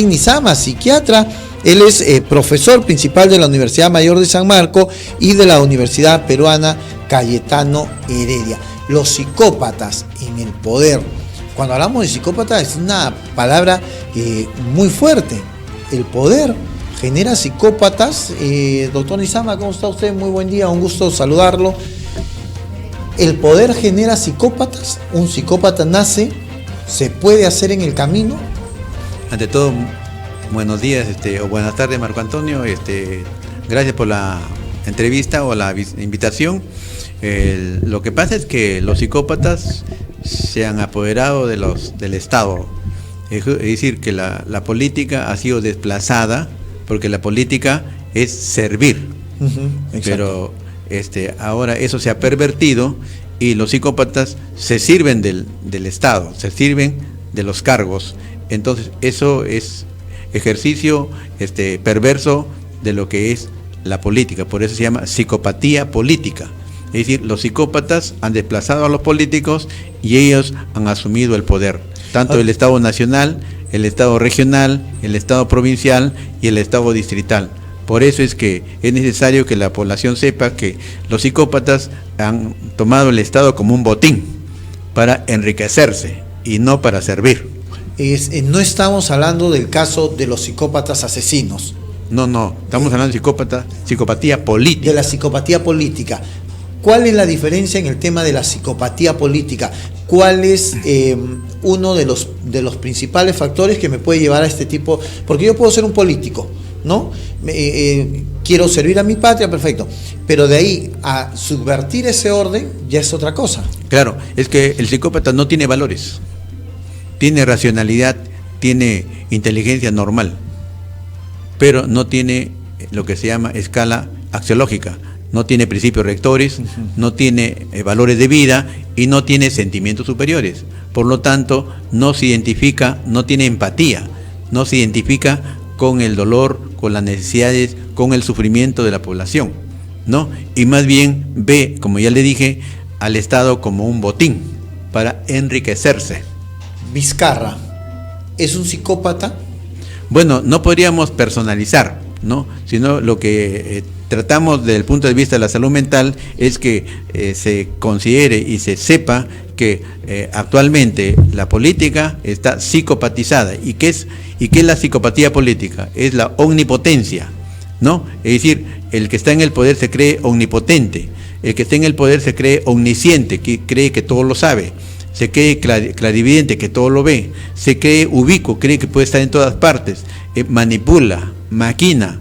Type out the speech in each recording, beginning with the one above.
Nizama, psiquiatra. Él es profesor principal de la Universidad Mayor de San Marcos y de la Universidad Peruana Cayetano Heredia. Los psicópatas en el poder. Cuando hablamos de psicópata es una palabra muy fuerte. El poder genera psicópatas. Doctor Nizama, ¿cómo está usted? Muy buen día, un gusto saludarlo. El poder genera psicópatas. Un psicópata nace, se puede hacer en el camino. Ante todo, buenos días o buenas tardes, Marco Antonio. Gracias por la entrevista o la invitación. Lo que pasa es que los psicópatas se han apoderado del Estado. Es decir, que la política ha sido desplazada porque la política es servir. Pero ahora eso se ha pervertido y los psicópatas se sirven del Estado, se sirven de los cargos. Entonces eso es ejercicio perverso de lo que es la política, por eso se llama psicopatía política. Es decir, los psicópatas han desplazado a los políticos y ellos han asumido el poder, tanto el Estado nacional, el Estado regional, el Estado provincial y el Estado distrital. Por eso es que es necesario que la población sepa que los psicópatas han tomado el Estado como un botín para enriquecerse y no para servir. No estamos hablando del caso de los psicópatas asesinos. No, estamos hablando de psicopatía política. De la psicopatía política. ¿Cuál es la diferencia en el tema de la psicopatía política? ¿Cuál es uno de los principales factores que me puede llevar a este tipo? Porque yo puedo ser un político, ¿no? Quiero servir a mi patria, perfecto. Pero de ahí a subvertir ese orden ya es otra cosa. Claro, es que el psicópata no tiene valores. Tiene racionalidad, tiene inteligencia normal, pero no tiene lo que se llama escala axiológica, no tiene principios rectores, no tiene valores de vida y no tiene sentimientos superiores. Por lo tanto, no se identifica, no tiene empatía, no se identifica con el dolor, con las necesidades, con el sufrimiento de la población, ¿no? Y más bien ve, como ya le dije, al Estado como un botín para enriquecerse. Vizcarra, ¿es un psicópata? Bueno, no podríamos personalizar, ¿no? Sino lo que tratamos desde el punto de vista de la salud mental es que se considere y se sepa que actualmente la política está psicopatizada. ¿Y qué es la psicopatía política? Es la omnipotencia, ¿no? Es decir, el que está en el poder se cree omnipotente, el que está en el poder se cree omnisciente, que cree que todo lo sabe. Se cree clarividente, que todo lo ve, se cree ubicuo, cree que puede estar en todas partes, manipula, maquina,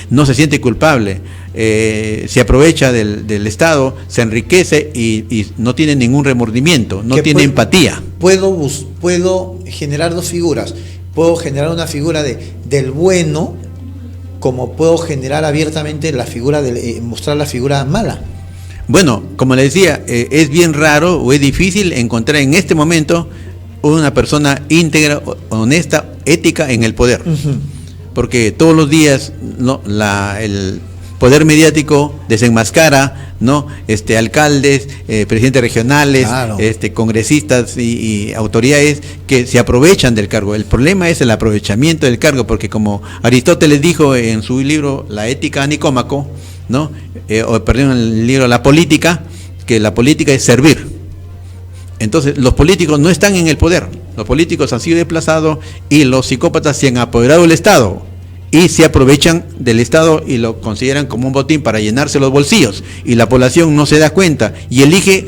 no se siente culpable, se aprovecha del Estado, se enriquece y no tiene ningún remordimiento, no tiene empatía. Puedo generar dos figuras, puedo generar una figura del bueno, como puedo generar abiertamente la figura, mostrar la figura mala. Bueno, como le decía, es bien raro o es difícil encontrar en este momento una persona íntegra, honesta, ética en el poder. Porque todos los días el poder mediático desenmascara, ¿no? Alcaldes, presidentes regionales, claro, congresistas y autoridades que se aprovechan del cargo. El problema es el aprovechamiento del cargo, porque como Aristóteles dijo en su libro La Ética a Nicómaco, ¿no? En el libro La Política, que la política es servir. Entonces los políticos no están en el poder, los políticos han sido desplazados y los psicópatas se han apoderado del Estado y se aprovechan del Estado y lo consideran como un botín para llenarse los bolsillos, y la población no se da cuenta y elige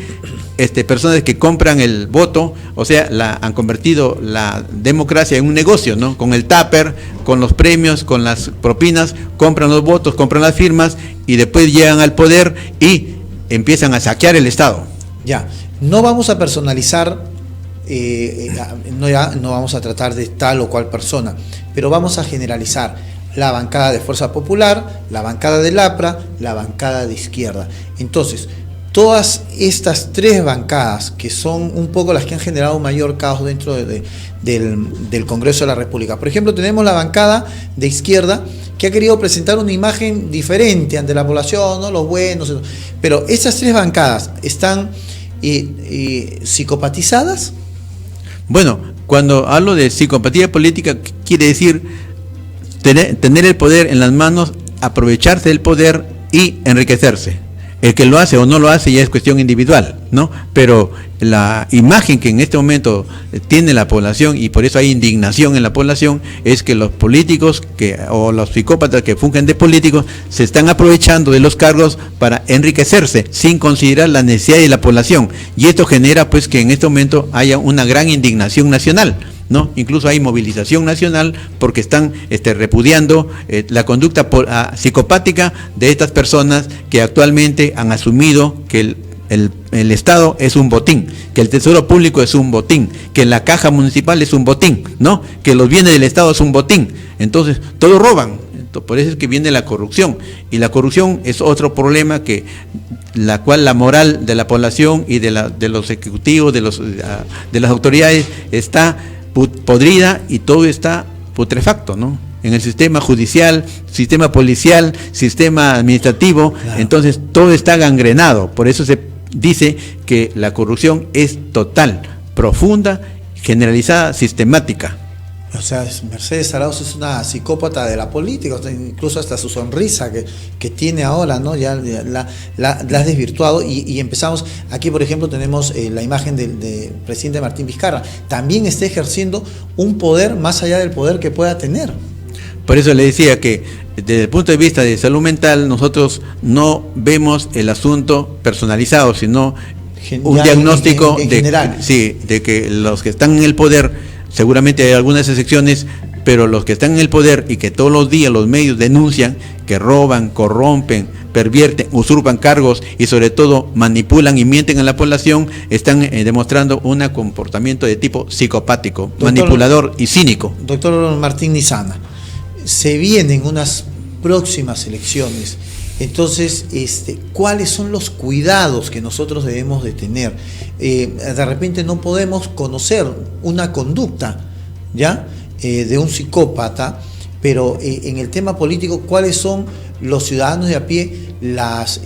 personas que compran el voto. O sea, han convertido la democracia en un negocio, ¿no? Con el tupper, con los premios, con las propinas, compran los votos, compran las firmas y después llegan al poder y empiezan a saquear el Estado. Ya, no vamos a personalizar, no vamos a tratar de tal o cual persona, pero vamos a generalizar la bancada de Fuerza Popular, la bancada del APRA, la bancada de izquierda. Entonces, todas estas tres bancadas, que son un poco las que han generado mayor caos dentro del Congreso de la República. Por ejemplo, tenemos la bancada de izquierda que ha querido presentar una imagen diferente ante la población, ¿no? Los buenos, pero esas tres bancadas están psicopatizadas. Bueno, Cuando hablo de psicopatía política, quiere decir tener el poder en las manos, aprovecharse del poder y enriquecerse. El que lo hace o no lo hace ya es cuestión individual, ¿no? Pero la imagen que en este momento tiene la población, y por eso hay indignación en la población, es que los políticos o los psicópatas que fungen de políticos se están aprovechando de los cargos para enriquecerse sin considerar la necesidad de la población. Y esto genera pues que en este momento haya una gran indignación nacional, ¿no? Incluso hay movilización nacional porque están repudiando la conducta psicopática de estas personas que actualmente han asumido que el Estado es un botín, que el Tesoro Público es un botín, que la Caja Municipal es un botín, ¿no? Que los bienes del Estado es un botín. Entonces, todos roban. Por eso es que viene la corrupción. Y la corrupción es otro problema la cual la moral de la población y de los ejecutivos, de las autoridades está podrida y todo está putrefacto, ¿no? En el sistema judicial, sistema policial, sistema administrativo, claro. Entonces todo está gangrenado. Por eso se dice que la corrupción es total, profunda, generalizada, sistemática. O sea, Mercedes Arauz es una psicópata de la política, incluso hasta su sonrisa que tiene ahora, ¿no? Ya la has desvirtuado y empezamos, aquí por ejemplo tenemos la imagen del presidente Martín Vizcarra, también está ejerciendo un poder más allá del poder que pueda tener. Por eso le decía que desde el punto de vista de salud mental nosotros no vemos el asunto personalizado, sino un diagnóstico en general. De que los que están en el poder, seguramente hay algunas excepciones, pero los que están en el poder y que todos los días los medios denuncian que roban, corrompen, pervierten, usurpan cargos y sobre todo manipulan y mienten a la población, están demostrando un comportamiento de tipo psicopático, manipulador y cínico. Doctor Martín Nizana, se vienen unas próximas elecciones. Entonces, ¿cuáles son los cuidados que nosotros debemos de tener? De repente no podemos conocer una conducta, ¿ya? De un psicópata, pero en el tema político, ¿cuáles son los ciudadanos de a pie, las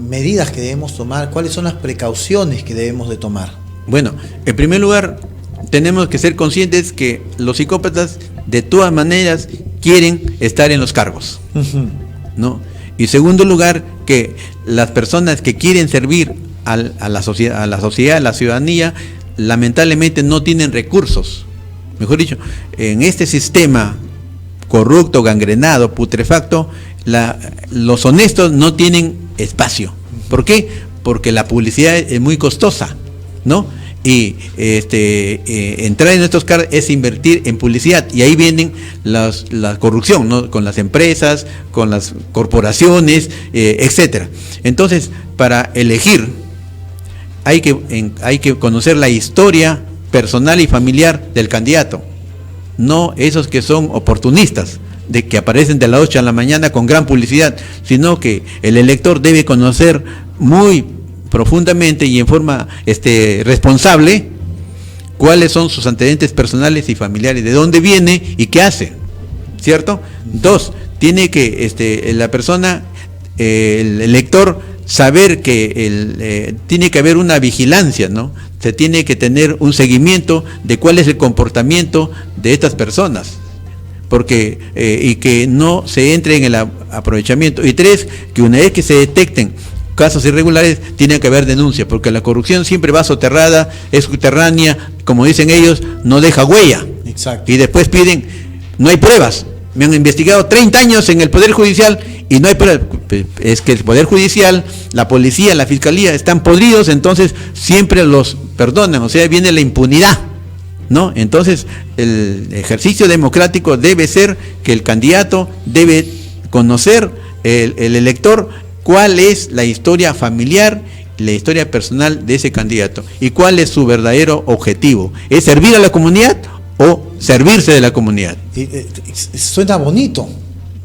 medidas que debemos tomar? ¿Cuáles son las precauciones que debemos de tomar? Bueno, en primer lugar, tenemos que ser conscientes que los psicópatas de todas maneras quieren estar en los cargos, ¿no? Y segundo lugar, que las personas que quieren servir a la sociedad, a la ciudadanía, lamentablemente no tienen recursos. Mejor dicho, en este sistema corrupto, gangrenado, putrefacto, los honestos no tienen espacio. ¿Por qué? Porque la publicidad es muy costosa, ¿no? Y entrar en estos cargos es invertir en publicidad, y ahí vienen la corrupción, ¿no? Con las empresas, con las corporaciones, etcétera. Entonces, para elegir hay que conocer la historia personal y familiar del candidato, no esos que son oportunistas, de que aparecen de las 8 a la mañana con gran publicidad, sino que el elector debe conocer muy profundamente y en forma responsable cuáles son sus antecedentes personales y familiares, de dónde viene y qué hace, ¿cierto? Dos, tiene que la persona, el elector, saber que tiene que haber una vigilancia, ¿no? Se tiene que tener un seguimiento de cuál es el comportamiento de estas personas, porque y que no se entre en el aprovechamiento. Y tres, que una vez que se detecten casos irregulares, tiene que haber denuncia, porque la corrupción siempre va soterrada, es subterránea, como dicen ellos, no deja huella. Exacto. Y después piden, no hay pruebas. Me han investigado 30 años en el Poder Judicial y no hay pruebas. Es que el Poder Judicial, la policía, la fiscalía están podridos, entonces siempre los perdonan, o sea, viene la impunidad, ¿no? Entonces, el ejercicio democrático debe ser que el candidato debe conocer, el elector, cuál es la historia familiar, la historia personal de ese candidato y cuál es su verdadero objetivo. ¿Es servir a la comunidad o servirse de la comunidad? Suena bonito,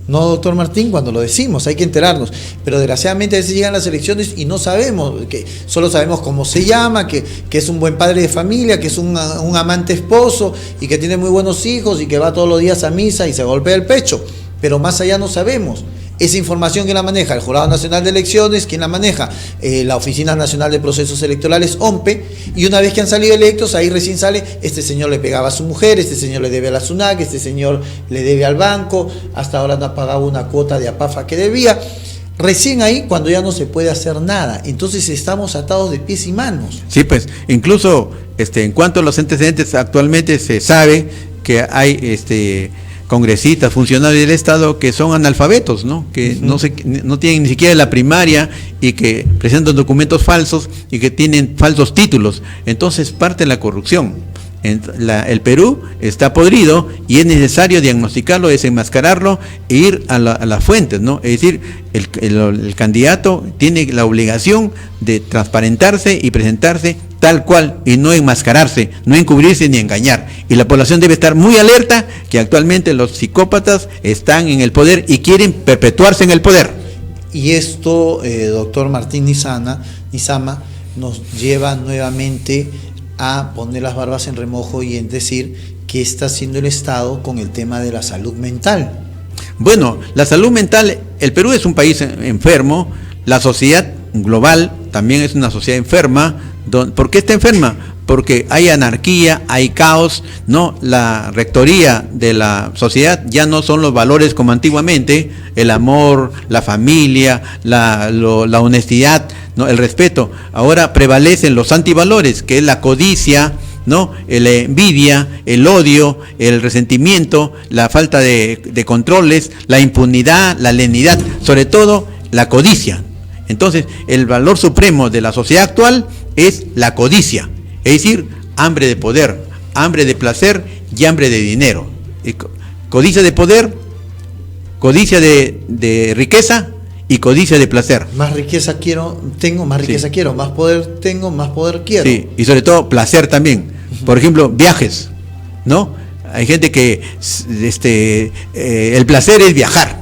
¿no, doctor Martín? Cuando lo decimos, hay que enterarnos, pero desgraciadamente a veces llegan las elecciones y no sabemos, que solo sabemos cómo se llama, que es un buen padre de familia, que es un amante esposo y que tiene muy buenos hijos y que va todos los días a misa y se golpea el pecho, pero más allá no sabemos. Esa información, ¿quién la maneja? El Jurado Nacional de Elecciones. ¿Quién la maneja? La Oficina Nacional de Procesos Electorales, OMPE. Y una vez que han salido electos, ahí recién sale: este señor le pegaba a su mujer, este señor le debe a la SUNAC, este señor le debe al banco, hasta ahora no ha pagado una cuota de APAFA que debía. Recién ahí, cuando ya no se puede hacer nada. Entonces estamos atados de pies y manos. Sí, pues, incluso en cuanto a los antecedentes, actualmente se sabe que hay congresistas, funcionarios del Estado que son analfabetos, ¿no? Que no tienen ni siquiera la primaria y que presentan documentos falsos y que tienen falsos títulos. Entonces parte la corrupción. El Perú está podrido y es necesario diagnosticarlo, desenmascararlo e ir a las fuentes, ¿no? Es decir, el candidato tiene la obligación de transparentarse y presentarse tal cual, y no enmascararse, no encubrirse ni engañar. Y la población debe estar muy alerta que actualmente los psicópatas están en el poder y quieren perpetuarse en el poder. Y esto, doctor Martín Nizama, nos lleva nuevamente a poner las barbas en remojo y en decir qué está haciendo el Estado con el tema de la salud mental. Bueno, la salud mental, el Perú es un país enfermo, la sociedad global también es una sociedad enferma. ¿Por qué está enferma? Porque hay anarquía, hay caos, ¿no? La rectoría de la sociedad ya no son los valores como antiguamente, el amor, la familia, la honestidad, ¿no? El respeto. Ahora prevalecen los antivalores, que es la codicia, ¿no? La envidia, el odio, el resentimiento, la falta de controles, la impunidad, la lenidad, sobre todo la codicia. Entonces, el valor supremo de la sociedad actual es la codicia, es decir, hambre de poder, hambre de placer y hambre de dinero. Codicia de poder, codicia de riqueza y codicia de placer. Más riqueza tengo, más riqueza quiero, más poder tengo, más poder quiero. Sí, y sobre todo placer también. Por ejemplo, viajes, ¿no? Hay gente que el placer es viajar,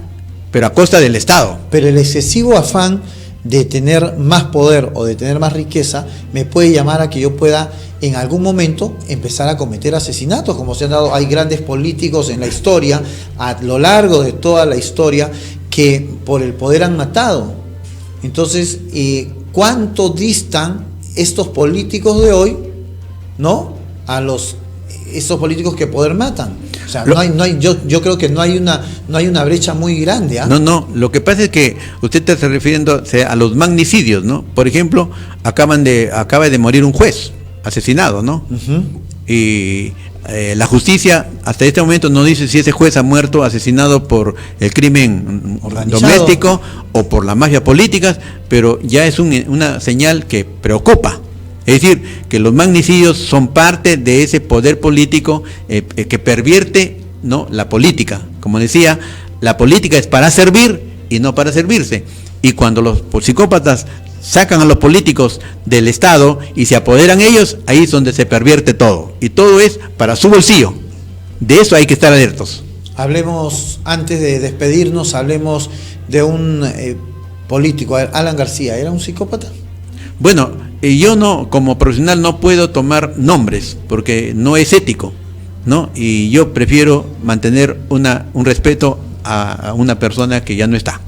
pero a costa del Estado. Pero el excesivo afán de tener más poder o de tener más riqueza me puede llamar a que yo pueda en algún momento empezar a cometer asesinatos, como se han dado. Hay grandes políticos en la historia, a lo largo de toda la historia, que por el poder han matado. Entonces, ¿cuánto distan estos políticos de hoy, ¿no?, a estos políticos que poder matan? O sea, yo creo que no hay una brecha muy grande. No, lo que pasa es que usted está refiriendo a los magnicidios, ¿no? Por ejemplo, acaba de morir un juez asesinado, ¿no? Y la justicia hasta este momento no dice si ese juez ha muerto asesinado por el crimen doméstico o por la mafia política, pero ya es una señal que preocupa. Es decir, que los magnicidios son parte de ese poder político que pervierte, ¿no?, la política. Como decía, la política es para servir y no para servirse. Y cuando los psicópatas sacan a los políticos del Estado y se apoderan ellos, ahí es donde se pervierte todo. Y todo es para su bolsillo. De eso hay que estar alertos. Hablemos, antes de despedirnos, hablemos de un político. Alan García, ¿era un psicópata? Bueno, yo no, como profesional, no puedo tomar nombres porque no es ético, ¿no? Y yo prefiero mantener un respeto a una persona que ya no está.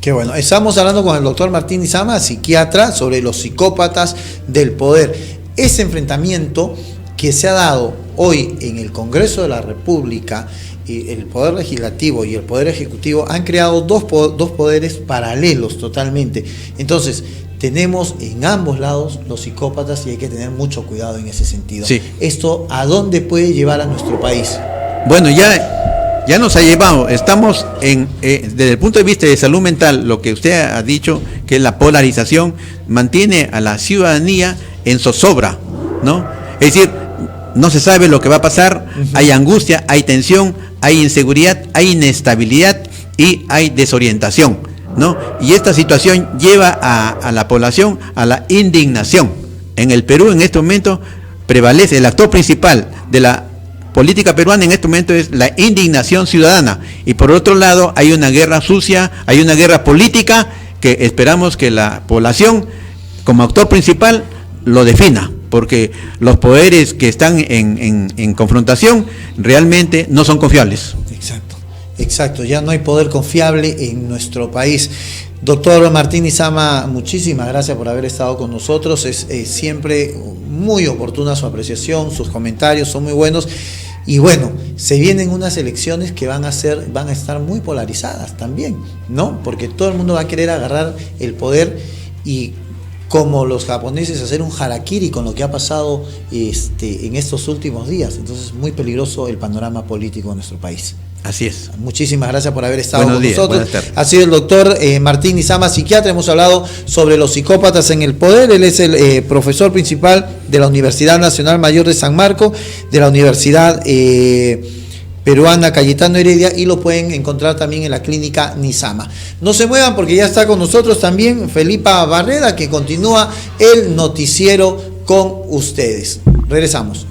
Qué bueno. Estamos hablando con el doctor Martín Nizama, psiquiatra, sobre los psicópatas del poder. Ese enfrentamiento que se ha dado hoy en el Congreso de la República, el Poder Legislativo y el Poder Ejecutivo, han creado dos poderes paralelos totalmente. Entonces, tenemos en ambos lados los psicópatas y hay que tener mucho cuidado en ese sentido. Sí. ¿Esto a dónde puede llevar a nuestro país? Bueno, ya nos ha llevado. Estamos desde el punto de vista de salud mental, lo que usted ha dicho, que es la polarización, mantiene a la ciudadanía en zozobra, ¿no? Es decir, no se sabe lo que va a pasar, hay angustia, hay tensión, hay inseguridad, hay inestabilidad y hay desorientación, ¿no? Y esta situación lleva a la población a la indignación. En el Perú en este momento prevalece el actor principal de la política peruana en este momento es la indignación ciudadana, y por otro lado hay una guerra sucia, hay una guerra política que esperamos que la población como actor principal lo defina, porque los poderes que están en confrontación realmente no son confiables. Exacto. Exacto, ya no hay poder confiable en nuestro país. Doctor Martín Nizama, muchísimas gracias por haber estado con nosotros. Es siempre muy oportuna su apreciación, sus comentarios son muy buenos. Y bueno, se vienen unas elecciones que van a estar muy polarizadas también, ¿no? Porque todo el mundo va a querer agarrar el poder y, como los japoneses, hacer un harakiri con lo que ha pasado en estos últimos días. Entonces, muy peligroso el panorama político de nuestro país. Así es. Muchísimas gracias por haber estado Buenos con días, nosotros. buenas tardes. Ha sido el doctor Martín Nizama, psiquiatra. Hemos hablado sobre los psicópatas en el poder. Él es el profesor principal de la Universidad Nacional Mayor de San Marco, de la Universidad Peruana Cayetano Heredia, y lo pueden encontrar también en la clínica Nizama. No se muevan, porque ya está con nosotros también Felipa Barreda, que continúa el noticiero con ustedes. Regresamos.